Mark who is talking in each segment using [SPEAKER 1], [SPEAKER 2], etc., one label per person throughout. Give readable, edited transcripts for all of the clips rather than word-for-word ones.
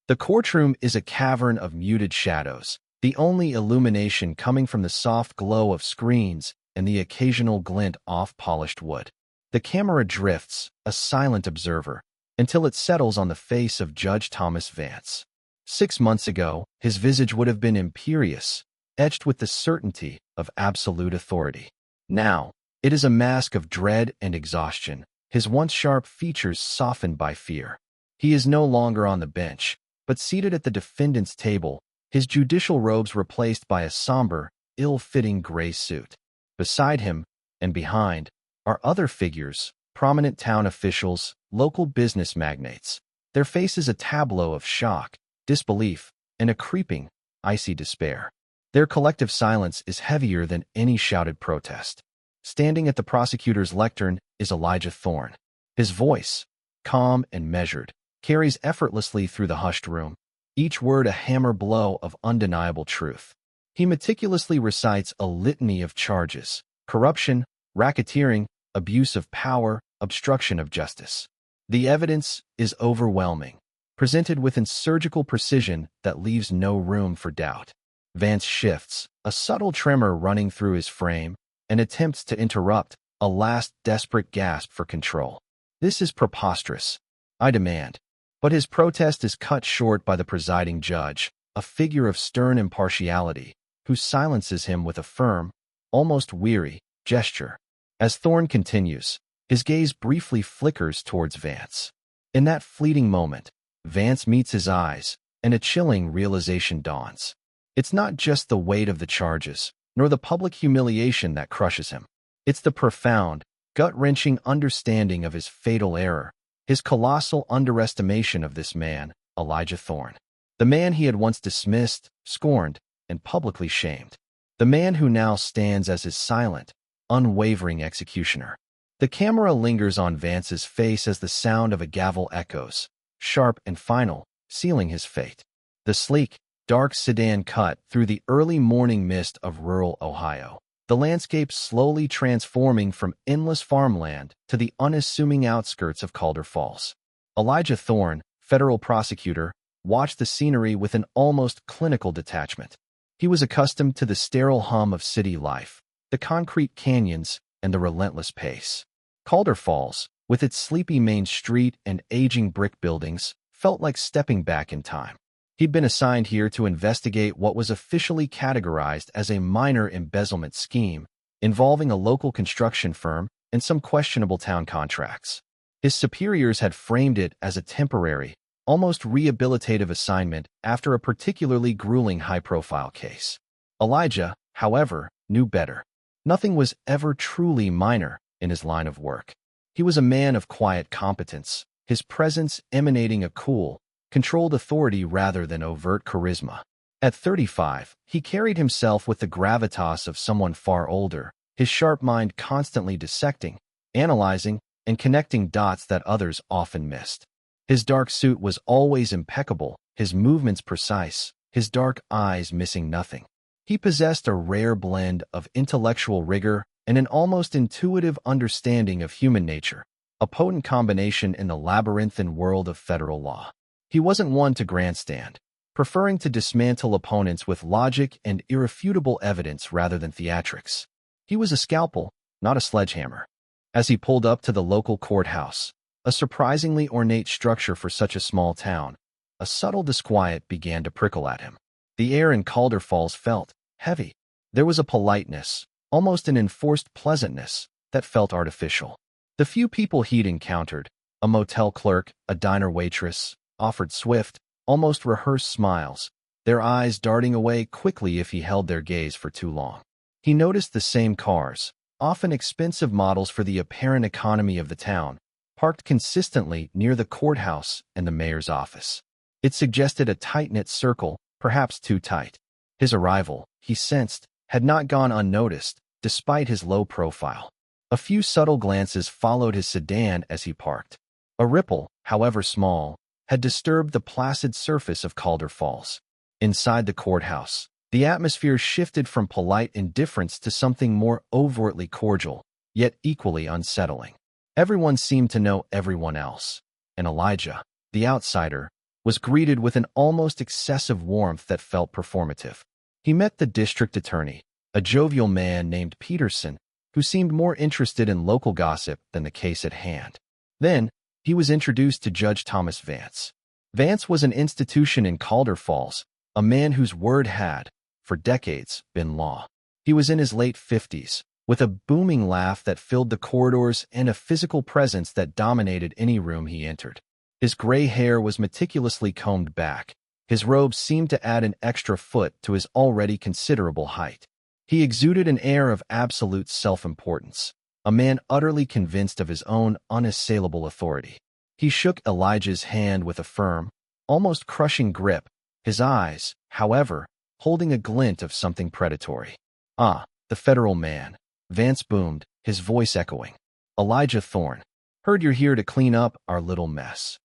[SPEAKER 1] The courtroom is a cavern of muted shadows, the only illumination coming from the soft glow of screens and the occasional glint off polished wood. The camera drifts, a silent observer, until it settles on the face of Judge Thomas Vance. 6 months ago, his visage would have been imperious, etched with the certainty of absolute authority. Now, it is a mask of dread and exhaustion, his once sharp features softened by fear. He is no longer on the bench, but seated at the defendant's table, his judicial robes replaced by a somber, ill-fitting gray suit. Beside him, and behind, are other figures, prominent town officials, local business magnates. Their faces a tableau of shock, disbelief, and a creeping, icy despair. Their collective silence is heavier than any shouted protest. Standing at the prosecutor's lectern is Elijah Thorne. His voice, calm and measured, carries effortlessly through the hushed room, each word a hammer blow of undeniable truth. He meticulously recites a litany of charges: corruption, racketeering, abuse of power, obstruction of justice. The evidence is overwhelming, presented with surgical precision that leaves no room for doubt. Vance shifts, a subtle tremor running through his frame, and attempts to interrupt, a last desperate gasp for control. "This is preposterous. I demand." But his protest is cut short by the presiding judge, a figure of stern impartiality, who silences him with a firm, almost weary, gesture. As Thorne continues, his gaze briefly flickers towards Vance. In that fleeting moment, Vance meets his eyes, and a chilling realization dawns. It's not just the weight of the charges, nor the public humiliation that crushes him. It's the profound, gut-wrenching understanding of his fatal error, his colossal underestimation of this man, Elijah Thorne. The man he had once dismissed, scorned, and publicly shamed. The man who now stands as his silent, unwavering executioner. The camera lingers on Vance's face as the sound of a gavel echoes, sharp and final, sealing his fate. The sleek, dark sedan cut through the early morning mist of rural Ohio, the landscape slowly transforming from endless farmland to the unassuming outskirts of Calder Falls. Elijah Thorne, federal prosecutor, watched the scenery with an almost clinical detachment. He was accustomed to the sterile hum of city life, the concrete canyons, and the relentless pace. Calder Falls, with its sleepy main street and aging brick buildings, felt like stepping back in time. He'd been assigned here to investigate what was officially categorized as a minor embezzlement scheme involving a local construction firm and some questionable town contracts. His superiors had framed it as a temporary, almost rehabilitative assignment after a particularly grueling high-profile case. Elijah, however, knew better. Nothing was ever truly minor in his line of work. He was a man of quiet competence, his presence emanating a cool, controlled authority rather than overt charisma. At 35, he carried himself with the gravitas of someone far older, his sharp mind constantly dissecting, analyzing, and connecting dots that others often missed. His dark suit was always impeccable, his movements precise, his dark eyes missing nothing. He possessed a rare blend of intellectual rigor and an almost intuitive understanding of human nature, a potent combination in the labyrinthine world of federal law. He wasn't one to grandstand, preferring to dismantle opponents with logic and irrefutable evidence rather than theatrics. He was a scalpel, not a sledgehammer. As he pulled up to the local courthouse, a surprisingly ornate structure for such a small town, a subtle disquiet began to prickle at him. The air in Calder Falls felt heavy. There was a politeness, almost an enforced pleasantness, that felt artificial. The few people he'd encountered, a motel clerk, a diner waitress, offered swift, almost rehearsed smiles, their eyes darting away quickly if he held their gaze for too long. He noticed the same cars, often expensive models for the apparent economy of the town, parked consistently near the courthouse and the mayor's office. It suggested a tight-knit circle, perhaps too tight. His arrival, he sensed, had not gone unnoticed, despite his low profile. A few subtle glances followed his sedan as he parked. A ripple, however small, had disturbed the placid surface of Calder Falls. Inside the courthouse, the atmosphere shifted from polite indifference to something more overtly cordial, yet equally unsettling. Everyone seemed to know everyone else, and Elijah, the outsider, was greeted with an almost excessive warmth that felt performative. He met the district attorney, a jovial man named Peterson, who seemed more interested in local gossip than the case at hand. Then, he was introduced to Judge Thomas Vance. Vance was an institution in Calder Falls, a man whose word had, for decades, been law. He was in his late 50s, with a booming laugh that filled the corridors and a physical presence that dominated any room he entered. His gray hair was meticulously combed back. His robes seemed to add an extra foot to his already considerable height. He exuded an air of absolute self-importance, a man utterly convinced of his own unassailable authority. He shook Elijah's hand with a firm, almost crushing grip, his eyes, however, holding a glint of something predatory. "Ah, the federal man," Vance boomed, his voice echoing. "Elijah Thorne. Heard you're here to clean up our little mess.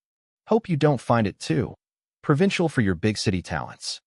[SPEAKER 1] Hope you don't find it too provincial for your big city talents."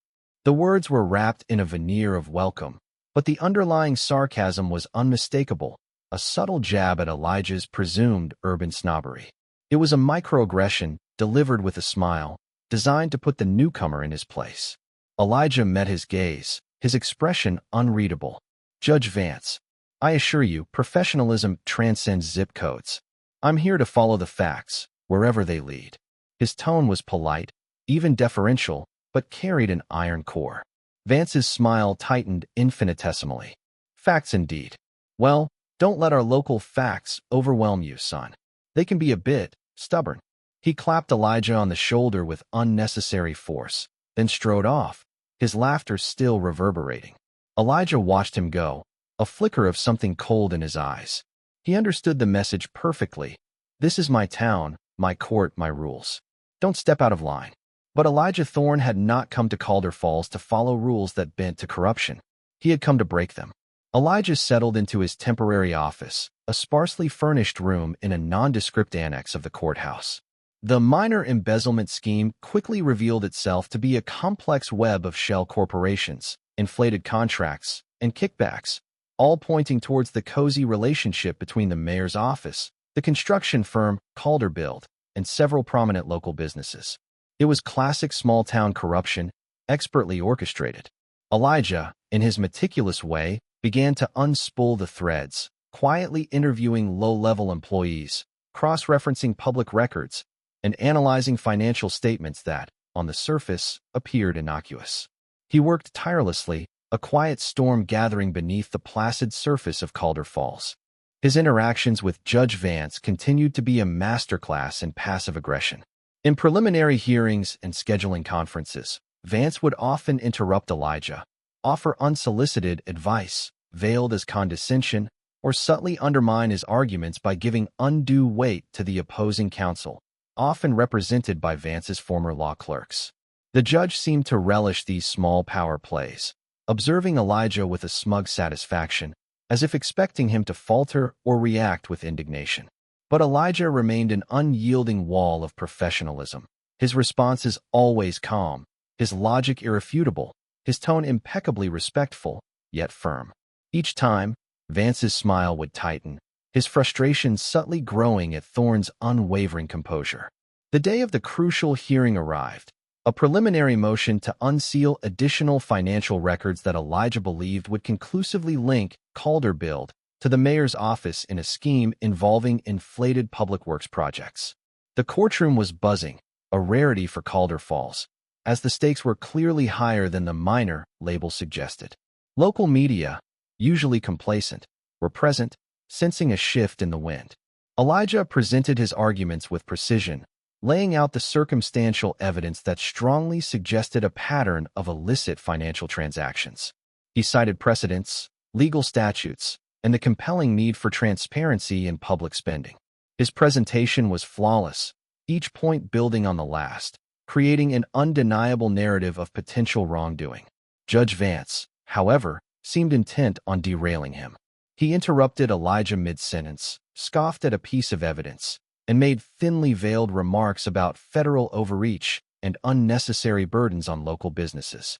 [SPEAKER 1] The words were wrapped in a veneer of welcome, but the underlying sarcasm was unmistakable, a subtle jab at Elijah's presumed urban snobbery. It was a microaggression, delivered with a smile, designed to put the newcomer in his place. Elijah met his gaze, his expression unreadable. "Judge Vance, I assure you, professionalism transcends zip codes. I'm here to follow the facts, wherever they lead." His tone was polite, even deferential, but carried an iron core. Vance's smile tightened infinitesimally. "Facts indeed. Well, don't let our local facts overwhelm you, son. They can be a bit stubborn." He clapped Elijah on the shoulder with unnecessary force, then strode off, his laughter still reverberating. Elijah watched him go, a flicker of something cold in his eyes. He understood the message perfectly. This is my town, my court, my rules. Don't step out of line. But Elijah Thorne had not come to Calder Falls to follow rules that bent to corruption. He had come to break them. Elijah settled into his temporary office, a sparsely furnished room in a nondescript annex of the courthouse. The minor embezzlement scheme quickly revealed itself to be a complex web of shell corporations, inflated contracts, and kickbacks, all pointing towards the cozy relationship between the mayor's office, the construction firm Calderbilt, and several prominent local businesses. It was classic small-town corruption, expertly orchestrated. Elijah, in his meticulous way, began to unspool the threads, quietly interviewing low-level employees, cross-referencing public records, and analyzing financial statements that, on the surface, appeared innocuous. He worked tirelessly, a quiet storm gathering beneath the placid surface of Calder Falls. His interactions with Judge Vance continued to be a masterclass in passive aggression. In preliminary hearings and scheduling conferences, Vance would often interrupt Elijah, offer unsolicited advice, veiled as condescension, or subtly undermine his arguments by giving undue weight to the opposing counsel, often represented by Vance's former law clerks. The judge seemed to relish these small power plays, observing Elijah with a smug satisfaction, as if expecting him to falter or react with indignation. But Elijah remained an unyielding wall of professionalism, his responses always calm, his logic irrefutable, his tone impeccably respectful, yet firm. Each time, Vance's smile would tighten, his frustration subtly growing at Thorne's unwavering composure. The day of the crucial hearing arrived, a preliminary motion to unseal additional financial records that Elijah believed would conclusively link Calderbilt to the mayor's office in a scheme involving inflated public works projects. The courtroom was buzzing, a rarity for Calder Falls, as the stakes were clearly higher than the minor label suggested. Local media, usually complacent, were present, sensing a shift in the wind. Elijah presented his arguments with precision, laying out the circumstantial evidence that strongly suggested a pattern of illicit financial transactions. He cited precedents, legal statutes, and the compelling need for transparency in public spending. His presentation was flawless, each point building on the last, creating an undeniable narrative of potential wrongdoing. Judge Vance, however, seemed intent on derailing him. He interrupted Elijah mid-sentence, scoffed at a piece of evidence, and made thinly veiled remarks about federal overreach and unnecessary burdens on local businesses.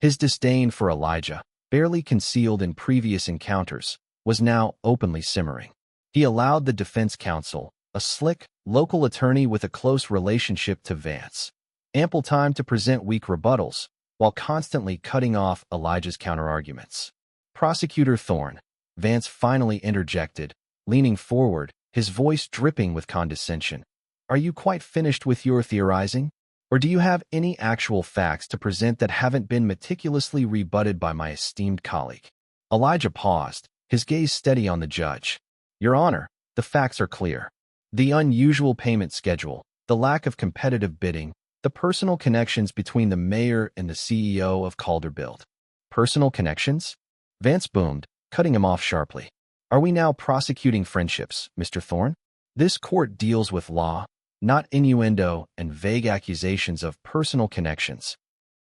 [SPEAKER 1] His disdain for Elijah, barely concealed in previous encounters, was now openly simmering. He allowed the defense counsel, a slick, local attorney with a close relationship to Vance, ample time to present weak rebuttals, while constantly cutting off Elijah's counterarguments. Prosecutor Thorne, Vance finally interjected, leaning forward, his voice dripping with condescension. Are you quite finished with your theorizing? Or do you have any actual facts to present that haven't been meticulously rebutted by my esteemed colleague? Elijah paused, his gaze steady on the judge. Your Honor, the facts are clear. The unusual payment schedule, the lack of competitive bidding, the personal connections between the mayor and the CEO of Calderbilt. Personal connections? Vance boomed, cutting him off sharply. Are we now prosecuting friendships, Mr. Thorne? This court deals with law, not innuendo and vague accusations of personal connections.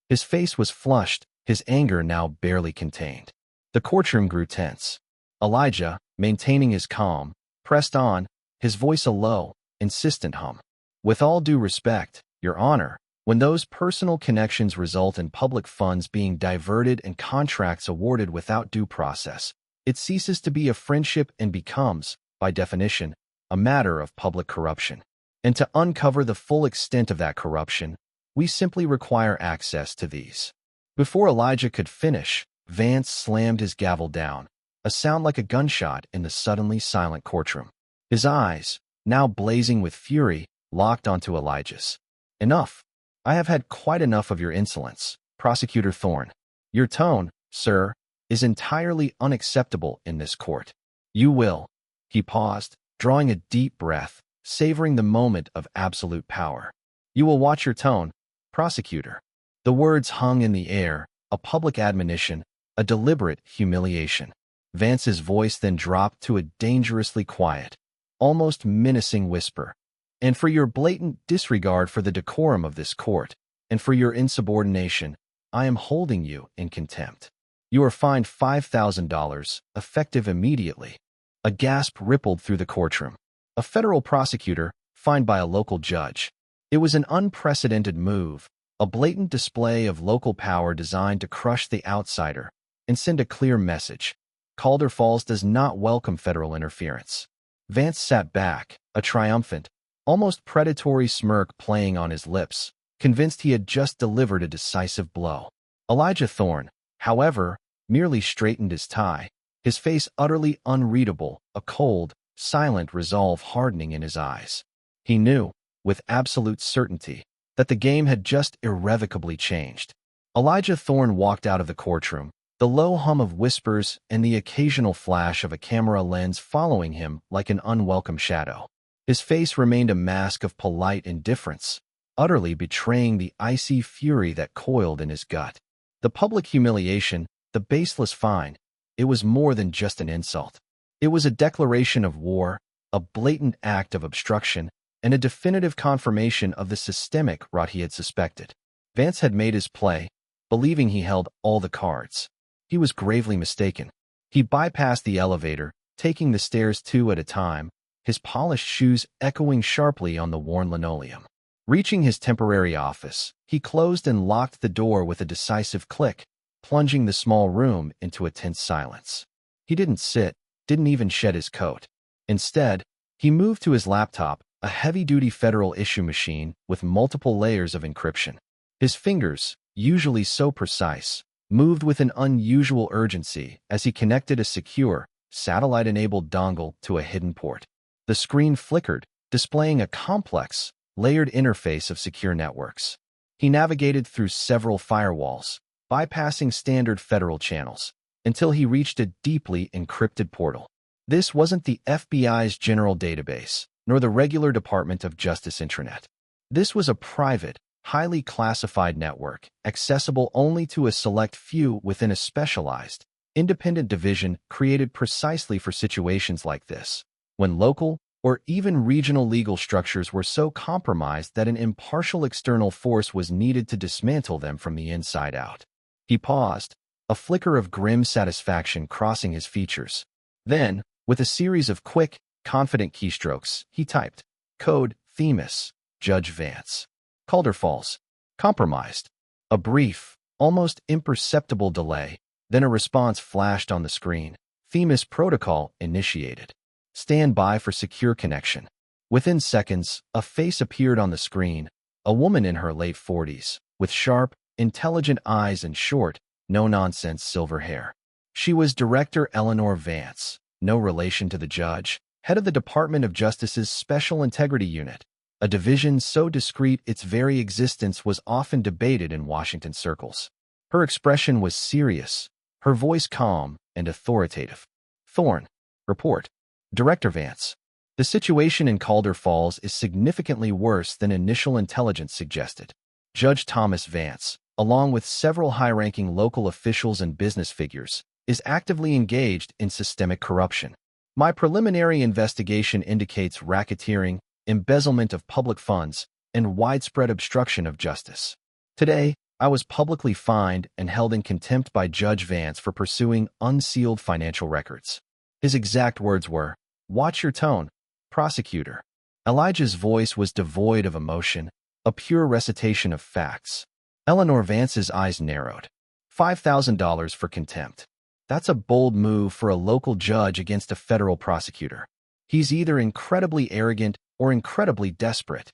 [SPEAKER 1] His face was flushed, his anger now barely contained. The courtroom grew tense. Elijah, maintaining his calm, pressed on, his voice a low, insistent hum. With all due respect, Your Honor, when those personal connections result in public funds being diverted and contracts awarded without due process, it ceases to be a friendship and becomes, by definition, a matter of public corruption. And to uncover the full extent of that corruption, we simply require access to these. Before Elijah could finish, Vance slammed his gavel down, a sound like a gunshot in the suddenly silent courtroom. His eyes, now blazing with fury, locked onto Elijah's. Enough. I have had quite enough of your insolence, Prosecutor Thorne. Your tone, sir, is entirely unacceptable in this court. You will. He paused, drawing a deep breath, savoring the moment of absolute power. You will watch your tone, prosecutor. The words hung in the air, a public admonition, a deliberate humiliation. Vance's voice then dropped to a dangerously quiet, almost menacing whisper. And for your blatant disregard for the decorum of this court, and for your insubordination, I am holding you in contempt. You are fined $5,000, effective immediately. A gasp rippled through the courtroom. A federal prosecutor, fined by a local judge. It was an unprecedented move, a blatant display of local power designed to crush the outsider and send a clear message. Calder Falls does not welcome federal interference. Vance sat back, a triumphant, almost predatory smirk playing on his lips, convinced he had just delivered a decisive blow. Elijah Thorne, however, merely straightened his tie, his face utterly unreadable, a cold, silent resolve hardening in his eyes. He knew, with absolute certainty, that the game had just irrevocably changed. Elijah Thorne walked out of the courtroom, the low hum of whispers and the occasional flash of a camera lens following him like an unwelcome shadow. His face remained a mask of polite indifference, utterly betraying the icy fury that coiled in his gut. The public humiliation, the baseless fine, it was more than just an insult. It was a declaration of war, a blatant act of obstruction, and a definitive confirmation of the systemic rot he had suspected. Vance had made his play, believing he held all the cards. He was gravely mistaken. He bypassed the elevator, taking the stairs two at a time, his polished shoes echoing sharply on the worn linoleum. Reaching his temporary office, he closed and locked the door with a decisive click, plunging the small room into a tense silence. He didn't sit, didn't even shed his coat. Instead, he moved to his laptop, a heavy-duty federal issue machine with multiple layers of encryption. His fingers, usually so precise, moved with an unusual urgency as he connected a secure, satellite-enabled dongle to a hidden port. The screen flickered, displaying a complex, layered interface of secure networks. He navigated through several firewalls, bypassing standard federal channels, until he reached a deeply encrypted portal. This wasn't the FBI's general database, nor the regular Department of Justice intranet. This was a private, highly classified network, accessible only to a select few within a specialized, independent division created precisely for situations like this, when local or even regional legal structures were so compromised that an impartial external force was needed to dismantle them from the inside out. He paused, a flicker of grim satisfaction crossing his features. Then, with a series of quick, confident keystrokes, he typed, Code, Themis, Judge Vance. Calder Falls. Compromised. A brief, almost imperceptible delay, then a response flashed on the screen. Themis protocol initiated. Stand by for secure connection. Within seconds, a face appeared on the screen, a woman in her late 40s, with sharp, intelligent eyes and short, no-nonsense silver hair. She was Director Eleanor Vance, no relation to the judge, head of the Department of Justice's Special Integrity Unit, a division so discreet its very existence was often debated in Washington circles. Her expression was serious, her voice calm and authoritative. Thorne, report. Director Vance. The situation in Calder Falls is significantly worse than initial intelligence suggested. Judge Thomas Vance, along with several high-ranking local officials and business figures, is actively engaged in systemic corruption. My preliminary investigation indicates racketeering, embezzlement of public funds, and widespread obstruction of justice. Today, I was publicly fined and held in contempt by Judge Vance for pursuing unsealed financial records. His exact words were, "Watch your tone, prosecutor." Elijah's voice was devoid of emotion, a pure recitation of facts. Eleanor Vance's eyes narrowed. $5,000 for contempt. That's a bold move for a local judge against a federal prosecutor. He's either incredibly arrogant or incredibly desperate.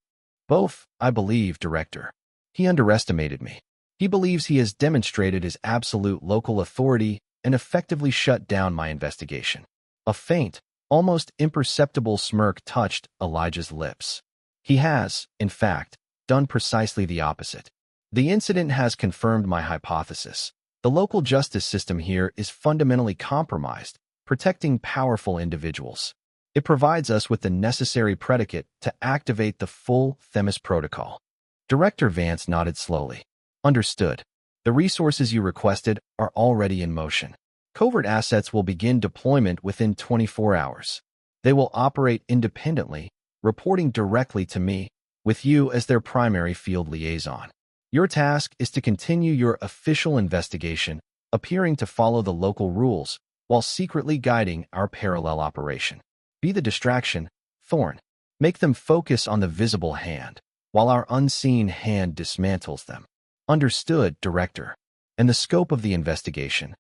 [SPEAKER 1] Both, I believe, Director. He underestimated me. He believes he has demonstrated his absolute local authority and effectively shut down my investigation. A faint, almost imperceptible smirk touched Elijah's lips. He has, in fact, done precisely the opposite. The incident has confirmed my hypothesis. The local justice system here is fundamentally compromised, protecting powerful individuals. It provides us with the necessary predicate to activate the full Themis protocol. Director Vance nodded slowly. Understood. The resources you requested are already in motion. Covert assets will begin deployment within 24 hours. They will operate independently, reporting directly to me, with you as their primary field liaison. Your task is to continue your official investigation, appearing to follow the local rules, while secretly guiding our parallel operation. Be the distraction, Thorne. Make them focus on the visible hand, while our unseen hand dismantles them. Understood, Director. And the scope of the investigation?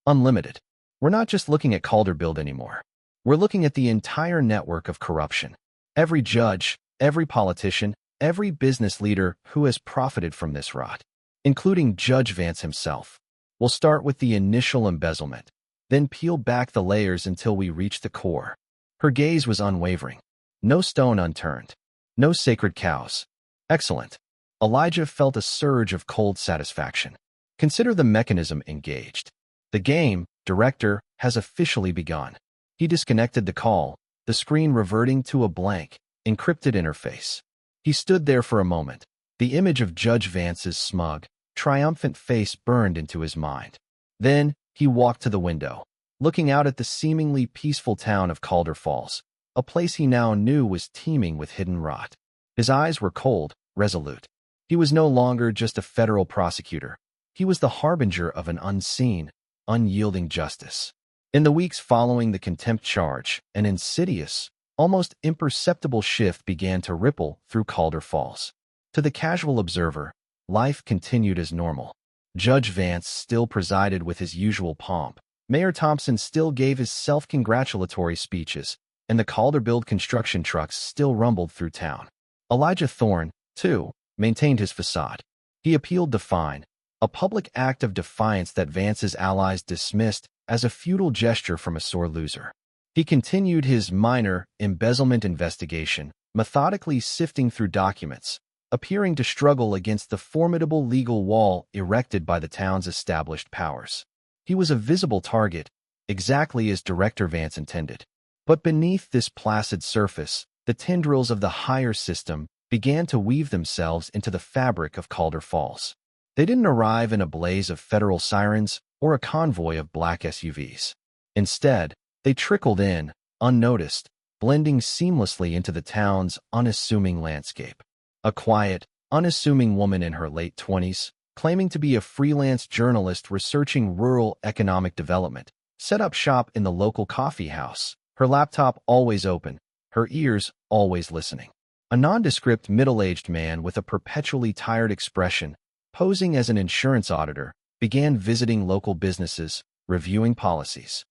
[SPEAKER 1] Unlimited. We're not just looking at Calderbilt anymore. We're looking at the entire network of corruption. Every judge, every politician, every business leader who has profited from this rot, including Judge Vance himself. We'll start with the initial embezzlement, then peel back the layers until we reach the core. Her gaze was unwavering. No stone unturned. No sacred cows. Excellent. Elijah felt a surge of cold satisfaction. Consider the mechanism engaged. The game, Director, has officially begun. He disconnected the call, the screen reverting to a blank, encrypted interface. He stood there for a moment. The image of Judge Vance's smug, triumphant face burned into his mind. Then, he walked to the window, looking out at the seemingly peaceful town of Calder Falls, a place he now knew was teeming with hidden rot. His eyes were cold, resolute. He was no longer just a federal prosecutor. He was the harbinger of an unseen, unyielding justice. In the weeks following the contempt charge, an insidious, almost imperceptible shift began to ripple through Calder Falls. To the casual observer, life continued as normal. Judge Vance still presided with his usual pomp. Mayor Thompson still gave his self-congratulatory speeches, and the Calderbilt construction trucks still rumbled through town. Elijah Thorne, too, maintained his facade. He appealed to fine, a public act of defiance that Vance's allies dismissed as a futile gesture from a sore loser. He continued his minor embezzlement investigation, methodically sifting through documents, appearing to struggle against the formidable legal wall erected by the town's established powers. He was a visible target, exactly as Director Vance intended. But beneath this placid surface, the tendrils of the higher system began to weave themselves into the fabric of Calder Falls. They didn't arrive in a blaze of federal sirens or a convoy of black SUVs. Instead, they trickled in, unnoticed, blending seamlessly into the town's unassuming landscape. A quiet, unassuming woman in her late 20s, claiming to be a freelance journalist researching rural economic development, set up shop in the local coffee house, her laptop always open, her ears always listening. A nondescript middle-aged man with a perpetually tired expression, posing as an insurance auditor, began visiting local businesses, reviewing policies.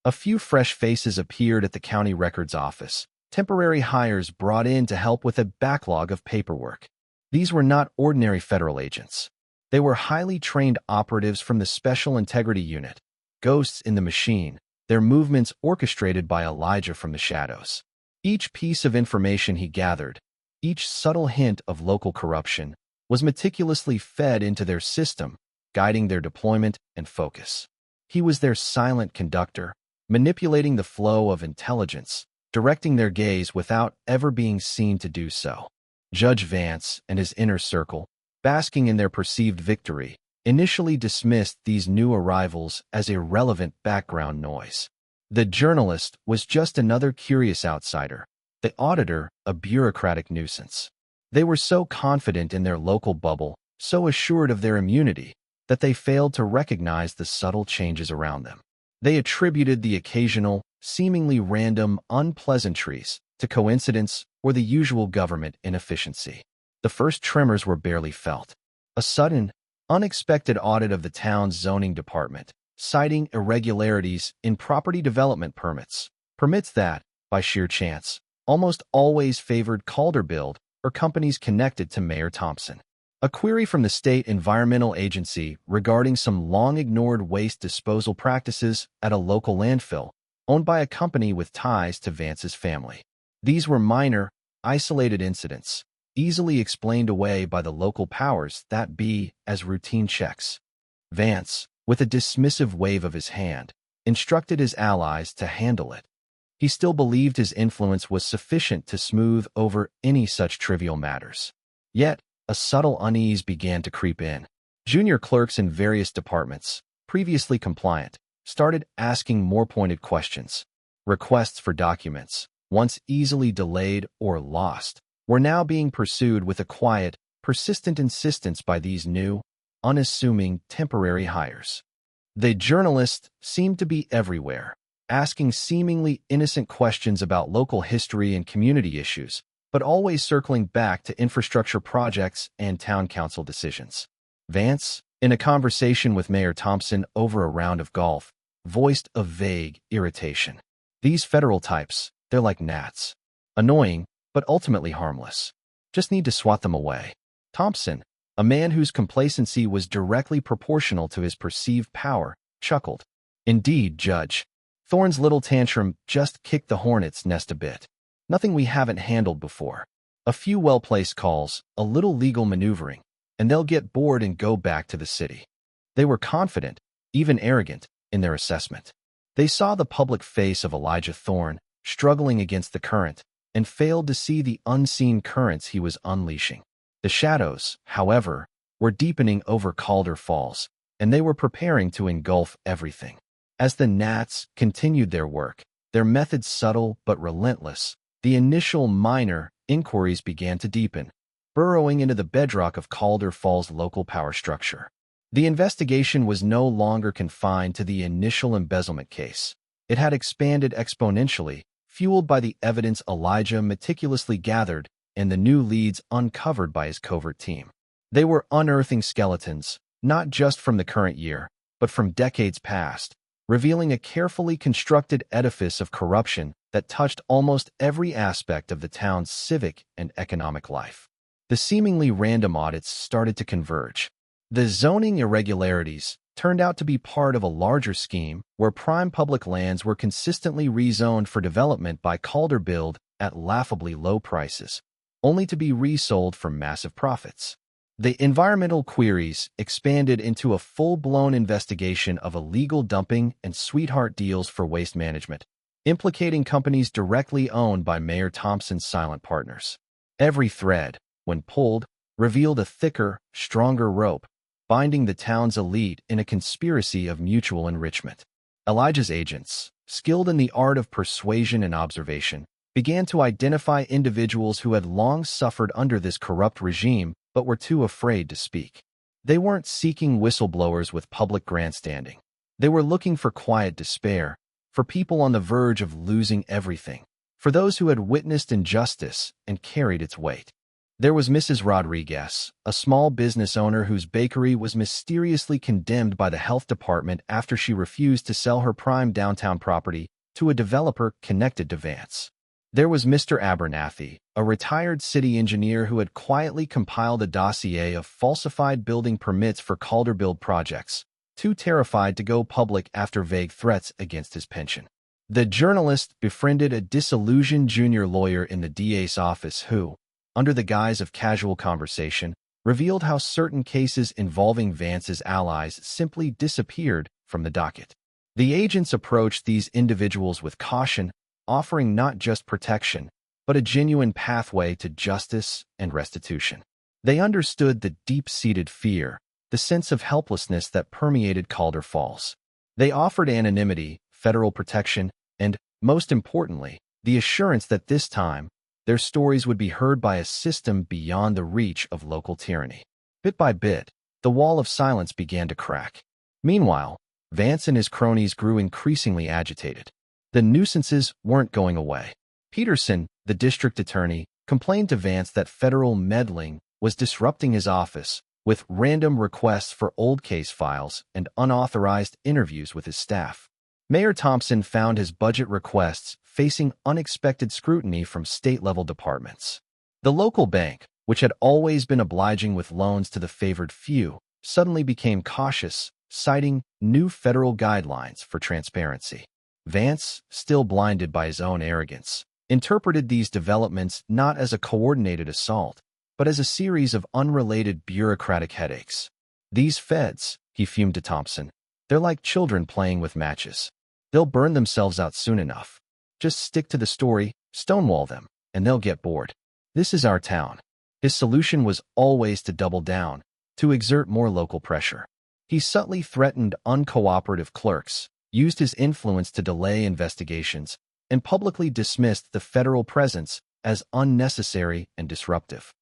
[SPEAKER 1] A few fresh faces appeared at the county records office, temporary hires brought in to help with a backlog of paperwork. These were not ordinary federal agents. They were highly trained operatives from the Special Integrity Unit, ghosts in the machine, their movements orchestrated by Elijah from the shadows. Each piece of information he gathered, each subtle hint of local corruption, was meticulously fed into their system, guiding their deployment and focus. He was their silent conductor, manipulating the flow of intelligence, directing their gaze without ever being seen to do so. Judge Vance and his inner circle, basking in their perceived victory, initially dismissed these new arrivals as irrelevant background noise. The journalist was just another curious outsider, the auditor a bureaucratic nuisance. They were so confident in their local bubble, so assured of their immunity, that they failed to recognize the subtle changes around them. They attributed the occasional, seemingly random unpleasantries to coincidence or the usual government inefficiency. The first tremors were barely felt. A sudden, unexpected audit of the town's zoning department, citing irregularities in property development permits that, by sheer chance, almost always favored Calderbilt or companies connected to Mayor Thompson. A query from the State Environmental Agency regarding some long-ignored waste disposal practices at a local landfill owned by a company with ties to Vance's family. These were minor, isolated incidents, easily explained away by the local powers that be as routine checks. Vance, with a dismissive wave of his hand, instructed his allies to handle it. He still believed his influence was sufficient to smooth over any such trivial matters. Yet, a subtle unease began to creep in. Junior clerks in various departments, previously compliant, started asking more pointed questions. Requests for documents, once easily delayed or lost, were now being pursued with a quiet, persistent insistence by these new, unassuming temporary hires. The journalist seemed to be everywhere, asking seemingly innocent questions about local history and community issues, but always circling back to infrastructure projects and town council decisions. Vance, in a conversation with Mayor Thompson over a round of golf, voiced a vague irritation. These federal types, they're like gnats. Annoying, but ultimately harmless. Just need to swat them away. Thompson, a man whose complacency was directly proportional to his perceived power, chuckled. Indeed, Judge. Thorne's little tantrum just kicked the hornet's nest a bit. Nothing we haven't handled before. A few well-placed calls, a little legal maneuvering, and they'll get bored and go back to the city. They were confident, even arrogant, in their assessment. They saw the public face of Elijah Thorne struggling against the current and failed to see the unseen currents he was unleashing. The shadows, however, were deepening over Calder Falls, and they were preparing to engulf everything. As the gnats continued their work, their methods subtle but relentless, the initial minor inquiries began to deepen, burrowing into the bedrock of Calder Falls' local power structure. The investigation was no longer confined to the initial embezzlement case. It had expanded exponentially, fueled by the evidence Elijah meticulously gathered and the new leads uncovered by his covert team. They were unearthing skeletons, not just from the current year, but from decades past, revealing a carefully constructed edifice of corruption that touched almost every aspect of the town's civic and economic life. The seemingly random audits started to converge. The zoning irregularities turned out to be part of a larger scheme where prime public lands were consistently rezoned for development by Calderbilt at laughably low prices, only to be resold for massive profits. The environmental queries expanded into a full-blown investigation of illegal dumping and sweetheart deals for waste management, implicating companies directly owned by Mayor Thompson's silent partners. Every thread, when pulled, revealed a thicker, stronger rope, binding the town's elite in a conspiracy of mutual enrichment. Elijah's agents, skilled in the art of persuasion and observation, began to identify individuals who had long suffered under this corrupt regime but were too afraid to speak. They weren't seeking whistleblowers with public grandstanding. They were looking for quiet despair, for people on the verge of losing everything, for those who had witnessed injustice and carried its weight. There was Mrs. Rodriguez, a small business owner whose bakery was mysteriously condemned by the health department after she refused to sell her prime downtown property to a developer connected to Vance. There was Mr. Abernathy, a retired city engineer who had quietly compiled a dossier of falsified building permits for Calderbilt projects, too terrified to go public after vague threats against his pension. The journalist befriended a disillusioned junior lawyer in the DA's office who, under the guise of casual conversation, revealed how certain cases involving Vance's allies simply disappeared from the docket. The agents approached these individuals with caution, offering not just protection, but a genuine pathway to justice and restitution. They understood the deep-seated fear, the sense of helplessness that permeated Calder Falls. They offered anonymity, federal protection, and, most importantly, the assurance that this time, their stories would be heard by a system beyond the reach of local tyranny. Bit by bit, the wall of silence began to crack. Meanwhile, Vance and his cronies grew increasingly agitated. The nuisances weren't going away. Peterson, the district attorney, complained to Vance that federal meddling was disrupting his office, with random requests for old case files and unauthorized interviews with his staff. Mayor Thompson found his budget requests facing unexpected scrutiny from state-level departments. The local bank, which had always been obliging with loans to the favored few, suddenly became cautious, citing new federal guidelines for transparency. Vance, still blinded by his own arrogance, interpreted these developments not as a coordinated assault, but as a series of unrelated bureaucratic headaches. These feds, he fumed to Thompson, they're like children playing with matches. They'll burn themselves out soon enough. Just stick to the story, stonewall them, and they'll get bored. This is our town. His solution was always to double down, to exert more local pressure. He subtly threatened uncooperative clerks, used his influence to delay investigations, and publicly dismissed the federal presence as unnecessary and disruptive.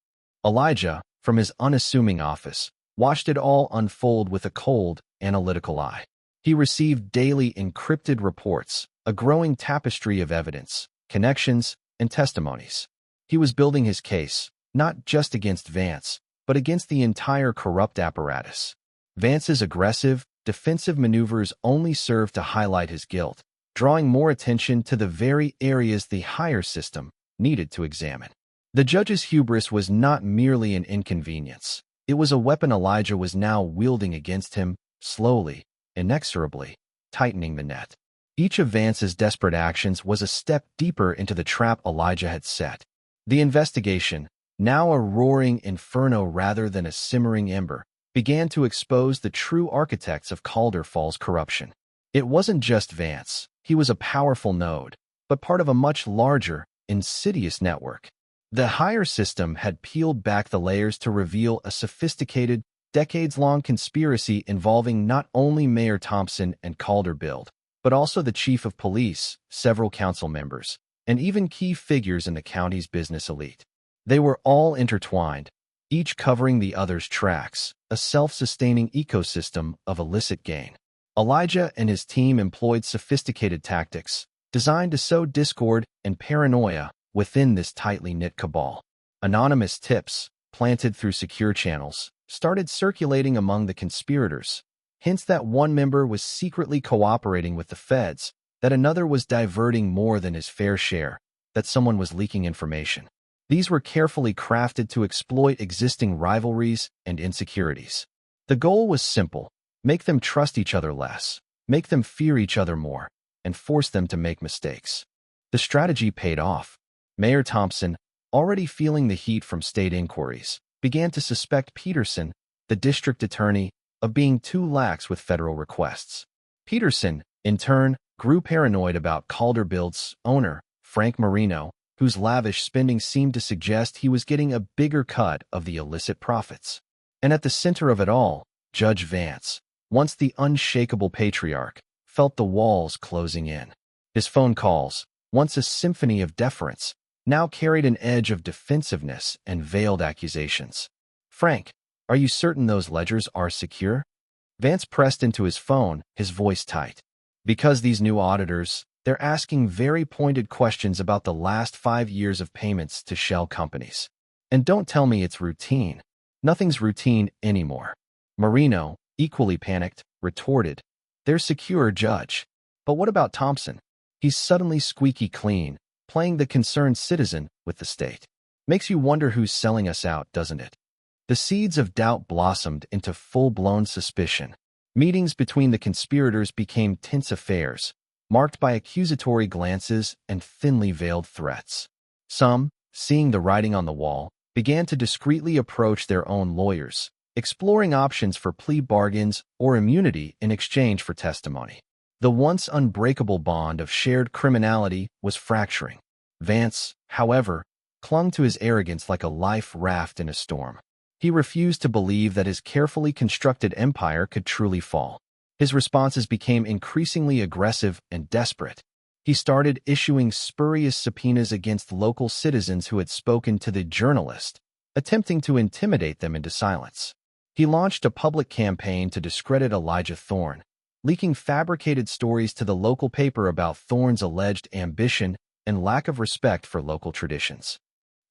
[SPEAKER 1] Elijah, from his unassuming office, watched it all unfold with a cold, analytical eye. He received daily encrypted reports, a growing tapestry of evidence, connections, and testimonies. He was building his case, not just against Vance, but against the entire corrupt apparatus. Vance's aggressive, defensive maneuvers only served to highlight his guilt, drawing more attention to the very areas the higher system needed to examine. The judge's hubris was not merely an inconvenience. It was a weapon Elijah was now wielding against him, slowly, inexorably, tightening the net. Each of Vance's desperate actions was a step deeper into the trap Elijah had set. The investigation, now a roaring inferno rather than a simmering ember, began to expose the true architects of Calder Falls corruption. It wasn't just Vance. He was a powerful node, but part of a much larger, insidious network. The higher system had peeled back the layers to reveal a sophisticated, decades-long conspiracy involving not only Mayor Thompson and Calderbilt, but also the chief of police, several council members, and even key figures in the county's business elite. They were all intertwined, each covering the other's tracks, a self-sustaining ecosystem of illicit gain. Elijah and his team employed sophisticated tactics, designed to sow discord and paranoia within this tightly knit cabal. Anonymous tips, planted through secure channels, started circulating among the conspirators, hints that one member was secretly cooperating with the feds, that another was diverting more than his fair share, that someone was leaking information. These were carefully crafted to exploit existing rivalries and insecurities. The goal was simple: make them trust each other less, make them fear each other more, and force them to make mistakes. The strategy paid off. Mayor Thompson, already feeling the heat from state inquiries, began to suspect Peterson, the district attorney, of being too lax with federal requests. Peterson, in turn, grew paranoid about Calderbilt's owner, Frank Marino, whose lavish spending seemed to suggest he was getting a bigger cut of the illicit profits. And at the center of it all, Judge Vance, once the unshakable patriarch, felt the walls closing in. His phone calls, once a symphony of deference, now carried an edge of defensiveness and veiled accusations. "Frank, are you certain those ledgers are secure?" Vance pressed into his phone, his voice tight. "Because these new auditors, they're asking very pointed questions about the last 5 years of payments to shell companies. And don't tell me it's routine. Nothing's routine anymore." Marino, equally panicked, retorted, "They're secure, Judge. But what about Thompson? He's suddenly squeaky clean, playing the concerned citizen with the state. Makes you wonder who's selling us out, doesn't it? The seeds of doubt blossomed into full-blown suspicion. Meetings between the conspirators became tense affairs, marked by accusatory glances and thinly veiled threats. Some, seeing the writing on the wall, began to discreetly approach their own lawyers, exploring options for plea bargains or immunity in exchange for testimony. The once unbreakable bond of shared criminality was fracturing. Vance, however, clung to his arrogance like a life raft in a storm. He refused to believe that his carefully constructed empire could truly fall. His responses became increasingly aggressive and desperate. He started issuing spurious subpoenas against local citizens who had spoken to the journalist, attempting to intimidate them into silence. He launched a public campaign to discredit Elijah Thorne, leaking fabricated stories to the local paper about Thorne's alleged ambition and lack of respect for local traditions.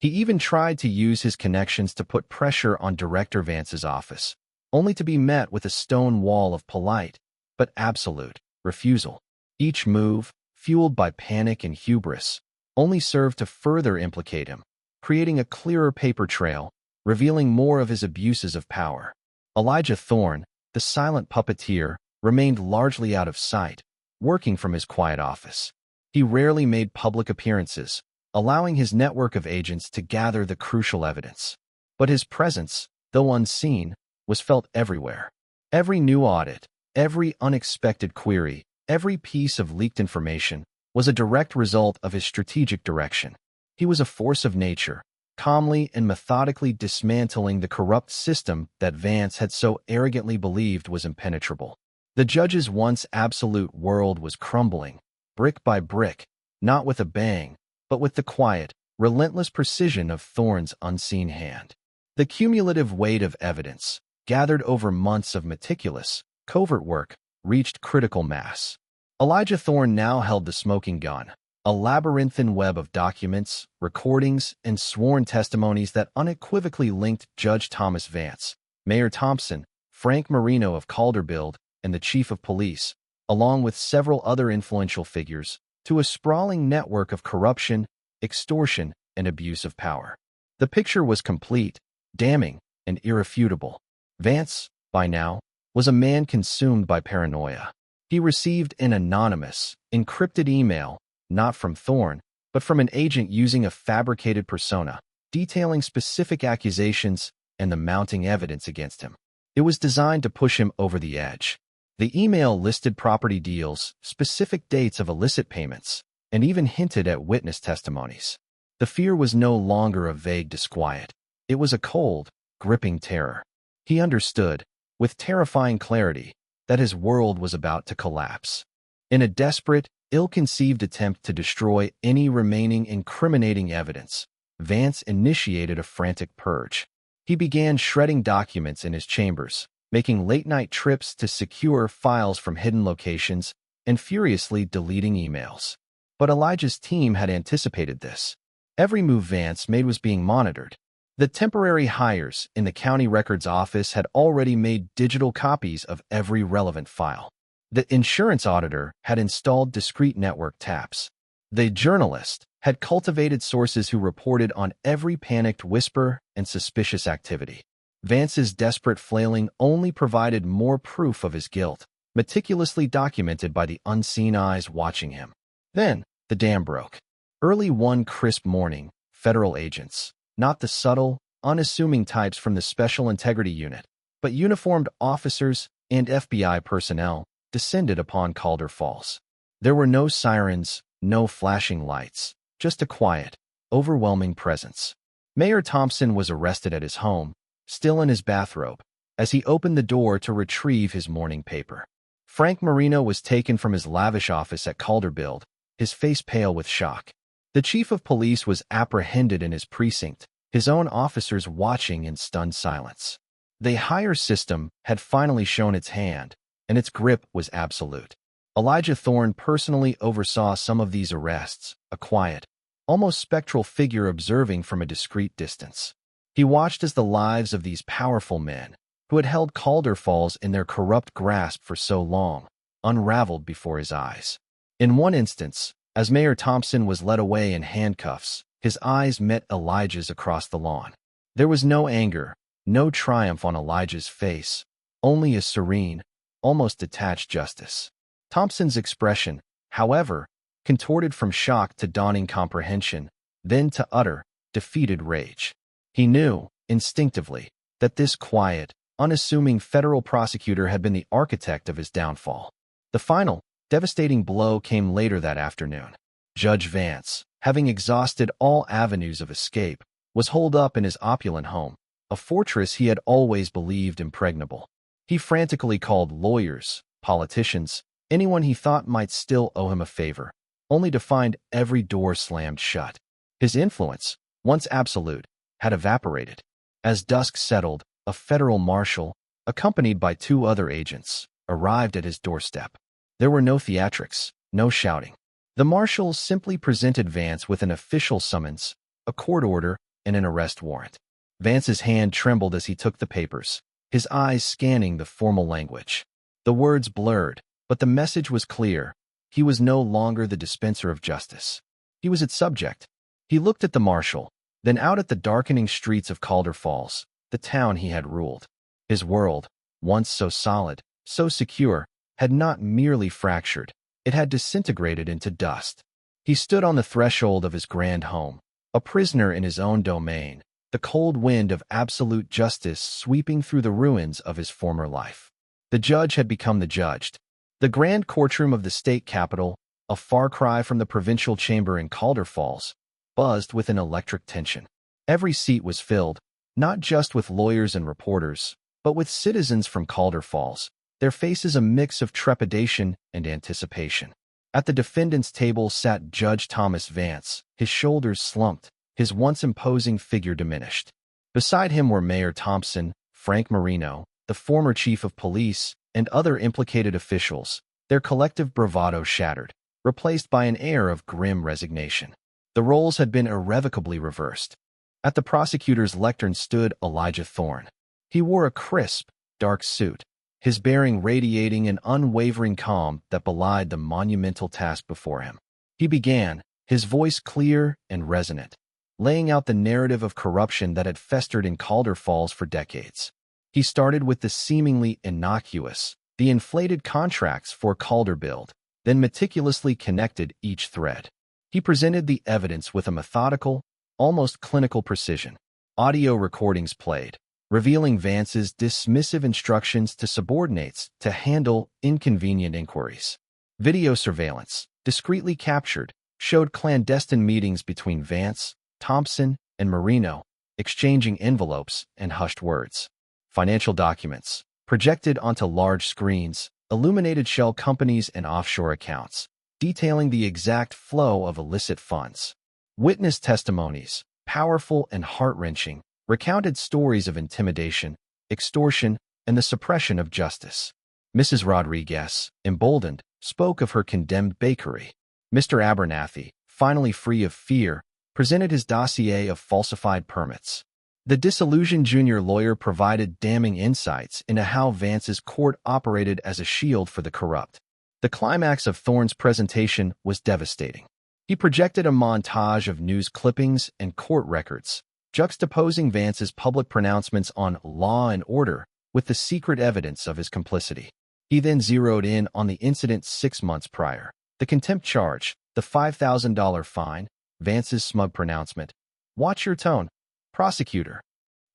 [SPEAKER 1] He even tried to use his connections to put pressure on Director Vance's office, only to be met with a stone wall of polite, but absolute, refusal. Each move, fueled by panic and hubris, only served to further implicate him, creating a clearer paper trail, revealing more of his abuses of power. Elijah Thorne, the silent puppeteer, remained largely out of sight, working from his quiet office. He rarely made public appearances, allowing his network of agents to gather the crucial evidence. But his presence, though unseen, was felt everywhere. Every new audit, every unexpected query, every piece of leaked information was a direct result of his strategic direction. He was a force of nature, calmly and methodically dismantling the corrupt system that Vance had so arrogantly believed was impenetrable. The judge's once absolute world was crumbling, brick by brick, not with a bang, but with the quiet, relentless precision of Thorne's unseen hand. The cumulative weight of evidence, gathered over months of meticulous, covert work, reached critical mass. Elijah Thorne now held the smoking gun, a labyrinthine web of documents, recordings, and sworn testimonies that unequivocally linked Judge Thomas Vance, Mayor Thompson, Frank Marino of Calderbilt, and the chief of police, along with several other influential figures, to a sprawling network of corruption, extortion, and abuse of power. The picture was complete, damning, and irrefutable. Vance, by now, was a man consumed by paranoia. He received an anonymous, encrypted email, not from Thorne, but from an agent using a fabricated persona, detailing specific accusations and the mounting evidence against him. It was designed to push him over the edge. The email listed property deals, specific dates of illicit payments, and even hinted at witness testimonies. The fear was no longer a vague disquiet. It was a cold, gripping terror. He understood, with terrifying clarity, that his world was about to collapse. In a desperate, ill-conceived attempt to destroy any remaining incriminating evidence, Vance initiated a frantic purge. He began shredding documents in his chambers, making late-night trips to secure files from hidden locations, and furiously deleting emails. But Elijah's team had anticipated this. Every move Vance made was being monitored. The temporary hires in the county records office had already made digital copies of every relevant file. The insurance auditor had installed discrete network taps. The journalist had cultivated sources who reported on every panicked whisper and suspicious activity. Vance's desperate flailing only provided more proof of his guilt, meticulously documented by the unseen eyes watching him. Then, the dam broke. Early one crisp morning, federal agents, not the subtle, unassuming types from the Special Integrity Unit, but uniformed officers and FBI personnel, descended upon Calder Falls. There were no sirens, no flashing lights, just a quiet, overwhelming presence. Mayor Thompson was arrested at his home, still in his bathrobe, as he opened the door to retrieve his morning paper. Frank Marino was taken from his lavish office at Calderbilt, his face pale with shock. The chief of police was apprehended in his precinct, his own officers watching in stunned silence. The hire system had finally shown its hand, and its grip was absolute. Elijah Thorne personally oversaw some of these arrests, a quiet, almost spectral figure observing from a discreet distance. He watched as the lives of these powerful men, who had held Calder Falls in their corrupt grasp for so long, unraveled before his eyes. In one instance, As Mayor Thompson was led away in handcuffs, his eyes met Elijah's across the lawn. There was no anger, no triumph on Elijah's face, only a serene, almost detached justice. Thompson's expression, however, contorted from shock to dawning comprehension, then to utter, defeated rage. He knew, instinctively, that this quiet, unassuming federal prosecutor had been the architect of his downfall. The final, devastating blow came later that afternoon. Judge Vance, having exhausted all avenues of escape, was holed up in his opulent home, a fortress he had always believed impregnable. He frantically called lawyers, politicians, anyone he thought might still owe him a favor, only to find every door slammed shut. His influence, once absolute, had evaporated. As dusk settled, a federal marshal, accompanied by 2 other agents, arrived at his doorstep. There were no theatrics, no shouting. The marshal simply presented Vance with an official summons, a court order, and an arrest warrant. Vance's hand trembled as he took the papers, his eyes scanning the formal language. The words blurred, but the message was clear. He was no longer the dispenser of justice. He was its subject. He looked at the marshal, then out at the darkening streets of Calder Falls, the town he had ruled. His world, once so solid, so secure, had not merely fractured, it had disintegrated into dust. He stood on the threshold of his grand home, a prisoner in his own domain, the cold wind of absolute justice sweeping through the ruins of his former life. The judge had become the judged. The grand courtroom of the state capitol, a far cry from the provincial chamber in Calder Falls, buzzed with an electric tension. Every seat was filled, not just with lawyers and reporters, but with citizens from Calder Falls, their faces a mix of trepidation and anticipation. At the defendant's table sat Judge Thomas Vance, his shoulders slumped, his once imposing figure diminished. Beside him were Mayor Thompson, Frank Marino, the former chief of police, and other implicated officials, their collective bravado shattered, replaced by an air of grim resignation. The roles had been irrevocably reversed. At the prosecutor's lectern stood Elijah Thorne. He wore a crisp, dark suit, his bearing radiating an unwavering calm that belied the monumental task before him. He began, his voice clear and resonant, laying out the narrative of corruption that had festered in Calder Falls for decades. He started with the seemingly innocuous, the inflated contracts for Calderbilt, then meticulously connected each thread. He presented the evidence with a methodical, almost clinical precision. Audio recordings played, revealing Vance's dismissive instructions to subordinates to handle inconvenient inquiries. Video surveillance, discreetly captured, showed clandestine meetings between Vance, Thompson, and Marino, exchanging envelopes and hushed words. Financial documents, projected onto large screens, illuminated shell companies and offshore accounts, detailing the exact flow of illicit funds. Witness testimonies, powerful and heart-wrenching, recounted stories of intimidation, extortion, and the suppression of justice. Mrs. Rodriguez, emboldened, spoke of her condemned bakery. Mr. Abernathy, finally free of fear, presented his dossier of falsified permits. The disillusioned junior lawyer provided damning insights into how Vance's court operated as a shield for the corrupt. The climax of Thorne's presentation was devastating. He projected a montage of news clippings and court records, juxtaposing Vance's public pronouncements on law and order with the secret evidence of his complicity. He then zeroed in on the incident 6 months prior, the contempt charge, the $5,000 fine, Vance's smug pronouncement. "Watch your tone, prosecutor."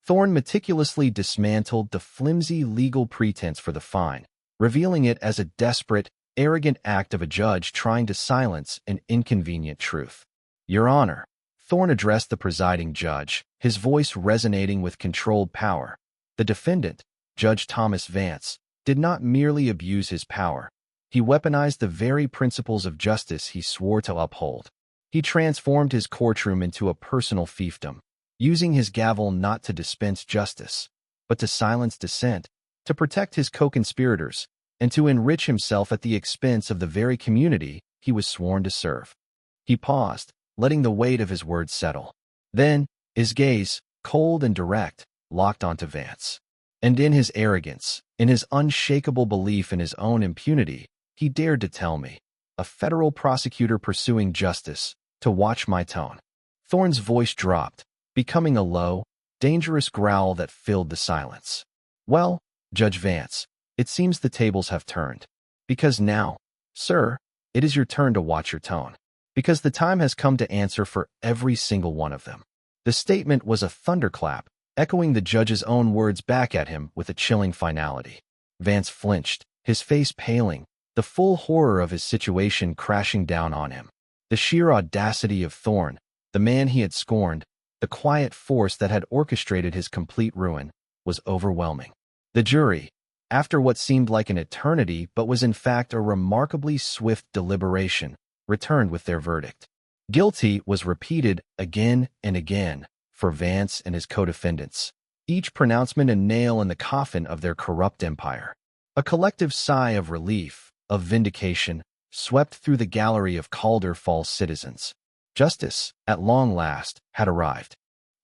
[SPEAKER 1] Thorne meticulously dismantled the flimsy legal pretense for the fine, revealing it as a desperate, arrogant act of a judge trying to silence an inconvenient truth. "Your Honor," Thorne addressed the presiding judge, his voice resonating with controlled power. The defendant, Judge Thomas Vance, did not merely abuse his power. He weaponized the very principles of justice he swore to uphold. He transformed his courtroom into a personal fiefdom, using his gavel not to dispense justice, but to silence dissent, to protect his co-conspirators, and to enrich himself at the expense of the very community he was sworn to serve. He paused, letting the weight of his words settle. Then, his gaze, cold and direct, locked onto Vance. And in his arrogance, in his unshakable belief in his own impunity, he dared to tell me, a federal prosecutor pursuing justice, to watch my tone. Thorne's voice dropped, becoming a low, dangerous growl that filled the silence. Well, Judge Vance, it seems the tables have turned. Because now, sir, it is your turn to watch your tone. Because the time has come to answer for every single one of them. The statement was a thunderclap, echoing the judge's own words back at him with a chilling finality. Vance flinched, his face paling, the full horror of his situation crashing down on him. The sheer audacity of Thorne, the man he had scorned, the quiet force that had orchestrated his complete ruin, was overwhelming. The jury, after what seemed like an eternity but was in fact a remarkably swift deliberation, returned with their verdict. Guilty was repeated again and again for Vance and his co-defendants, each pronouncement a nail in the coffin of their corrupt empire. A collective sigh of relief, of vindication, swept through the gallery of Calder Falls citizens. Justice, at long last, had arrived.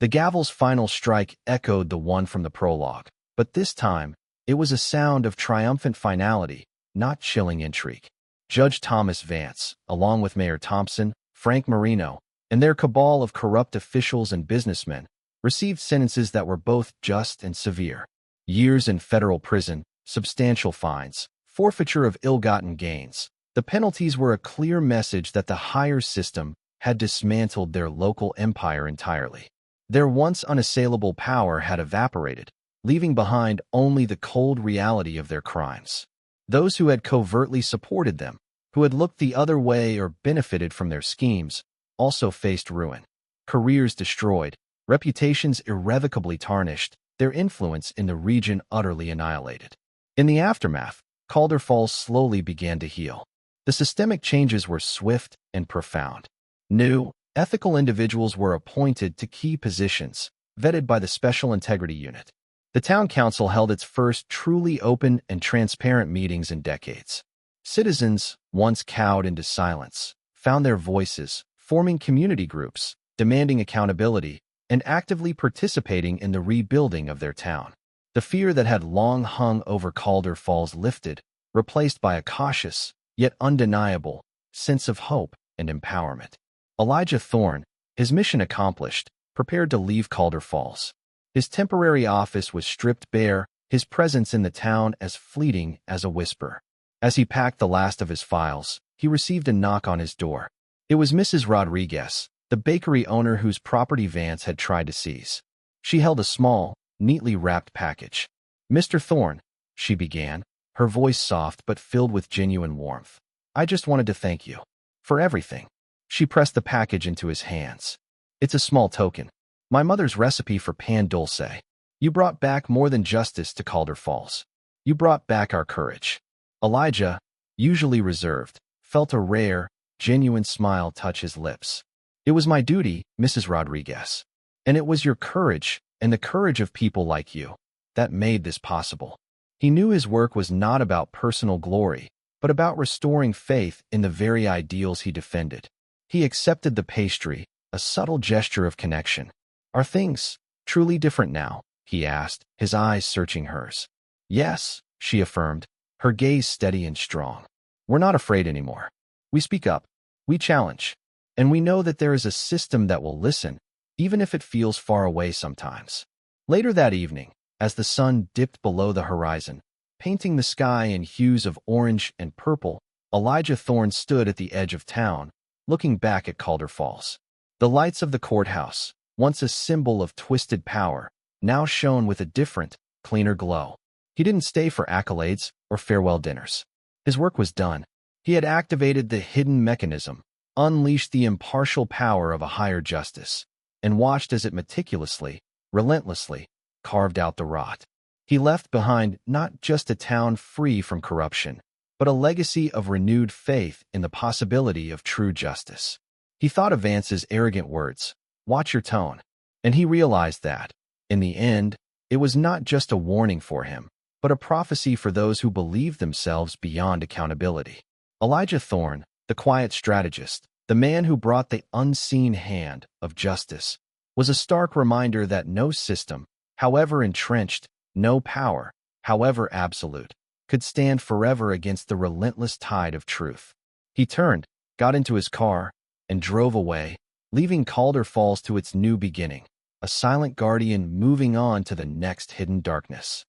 [SPEAKER 1] The gavel's final strike echoed the one from the prologue, but this time, it was a sound of triumphant finality, not chilling intrigue. Judge Thomas Vance, along with Mayor Thompson, Frank Marino, and their cabal of corrupt officials and businessmen, received sentences that were both just and severe. Years in federal prison, substantial fines, forfeiture of ill-gotten gains. The penalties were a clear message that the higher system had dismantled their local empire entirely. Their once unassailable power had evaporated, leaving behind only the cold reality of their crimes. Those who had covertly supported them, who had looked the other way or benefited from their schemes, also faced ruin. Careers destroyed, reputations irrevocably tarnished, their influence in the region utterly annihilated. In the aftermath, Calder Falls slowly began to heal. The systemic changes were swift and profound. New, ethical individuals were appointed to key positions, vetted by the Special Integrity Unit. The town council held its first truly open and transparent meetings in decades. Citizens, once cowed into silence, found their voices, forming community groups, demanding accountability, and actively participating in the rebuilding of their town. The fear that had long hung over Calder Falls lifted, replaced by a cautious, yet undeniable, sense of hope and empowerment. Elijah Thorne, his mission accomplished, prepared to leave Calder Falls. His temporary office was stripped bare, his presence in the town as fleeting as a whisper. As he packed the last of his files, he received a knock on his door. It was Mrs. Rodriguez, the bakery owner whose property Vance had tried to seize. She held a small, neatly wrapped package. "Mr. Thorne," she began, her voice soft but filled with genuine warmth. "I just wanted to thank you for everything." She pressed the package into his hands. "It's a small token. My mother's recipe for pan dulce. You brought back more than justice to Calder Falls. You brought back our courage." Elijah, usually reserved, felt a rare, genuine smile touch his lips. "It was my duty, Mrs. Rodriguez. And it was your courage, and the courage of people like you, that made this possible." He knew his work was not about personal glory, but about restoring faith in the very ideals he defended. He accepted the pastry, a subtle gesture of connection. "Are things truly different now?" he asked, his eyes searching hers. "Yes," she affirmed, her gaze steady and strong. "We're not afraid anymore. We speak up, we challenge, and we know that there is a system that will listen, even if it feels far away sometimes." Later that evening, as the sun dipped below the horizon, painting the sky in hues of orange and purple, Elijah Thorne stood at the edge of town, looking back at Calder Falls. The lights of the courthouse, once a symbol of twisted power, now shone with a different, cleaner glow. He didn't stay for accolades or farewell dinners. His work was done. He had activated the hidden mechanism, unleashed the impartial power of a higher justice, and watched as it meticulously, relentlessly, carved out the rot. He left behind not just a town free from corruption, but a legacy of renewed faith in the possibility of true justice. He thought of Vance's arrogant words, "Watch your tone," and he realized that, in the end, it was not just a warning for him, but a prophecy for those who believed themselves beyond accountability. Elijah Thorne, the quiet strategist, the man who brought the unseen hand of justice, was a stark reminder that no system, however entrenched, no power, however absolute, could stand forever against the relentless tide of truth. He turned, got into his car, and drove away, leaving Calder Falls to its new beginning, a silent guardian moving on to the next hidden darkness.